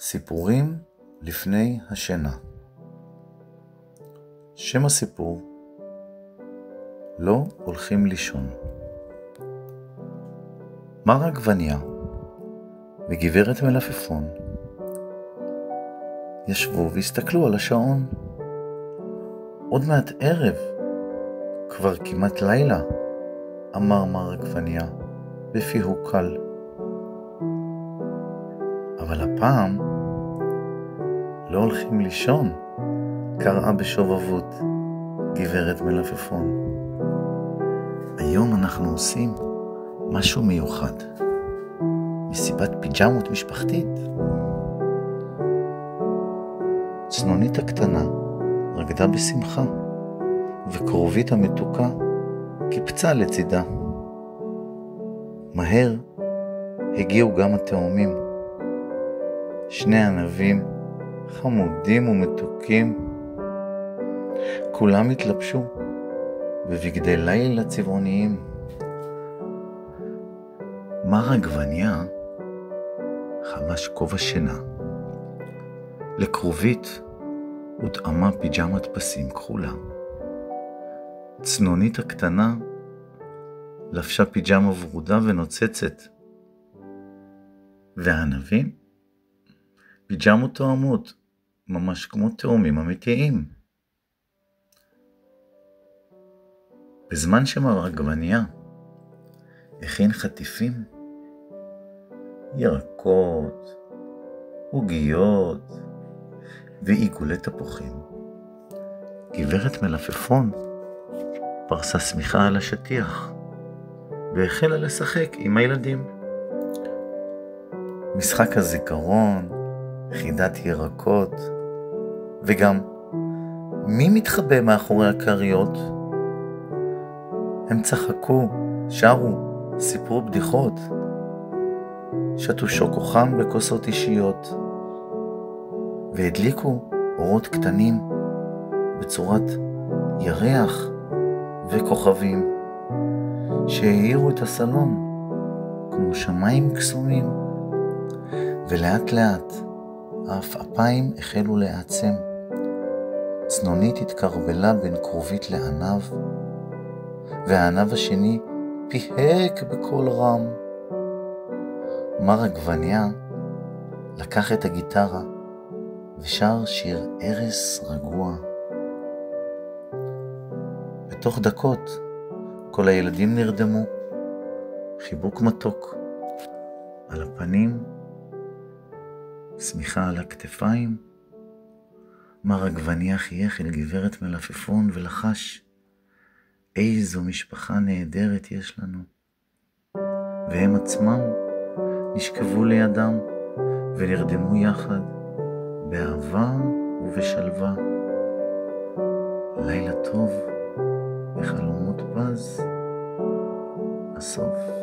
סיפורים לפני השינה. שם הסיפור: לא הולכים לישון. מר עגבניה וגברת מלפפון ישבו והסתכלו על השעון. עוד מעט ערב, כבר כמעט לילה, אמר מר עגבניה בפיהו קל. אבל הפעם לא הולכים לישון, קראה בשובבות גברת מלפפון. היום אנחנו עושים משהו מיוחד, מסיבת פיג'מות משפחתית. צנונית הקטנה רקדה בשמחה, וקרובית המתוקה קיפצה לצידה. מהר הגיעו גם התאומים, שני ענבים חמודים ומתוקים. כולם התלבשו בבגדי לילה צבעוניים. מר עגבניה חבש כובע שינה. לכרובית הותאמה פיג'מת פסים כחולה. צנונית הקטנה לבשה פיג'מה ורודה ונוצצת. והענבים פיג'מות תואמות, ממש כמו תאומים אמיתיים. בזמן שמר עגבניה הכין חטיפים, ירקות, עוגיות ועיגולי תפוחים, גברת מלפפון פרסה שמיכה על השטיח והחלה לשחק עם הילדים. משחק הזיכרון, חידת ירקות, וגם מי מתחבא מאחורי הקריות? הם צחקו, שרו, סיפרו בדיחות, שתו שוקו חם בכוסות אישיות, והדליקו אורות קטנים בצורת ירח וכוכבים, שהאירו את הסלון כמו שמיים קסומים. ולאט לאט העפעפיים החלו להעצם. צנונית התקרבלה בין כרובית לענב, והענב השני פיהק בקול רם. מר עגבניה לקח את הגיטרה ושר שיר ערש רגוע. בתוך דקות כל הילדים נרדמו, חיבוק מתוק על הפנים, שמיכה על הכתפיים. מר עגבניה חייך אל גברת מלפפון ולחש, איזו משפחה נהדרת יש לנו. והם עצמם נשכבו לידם ונרדמו יחד באהבה ובשלווה. לילה טוב וחלומות פז. הסוף.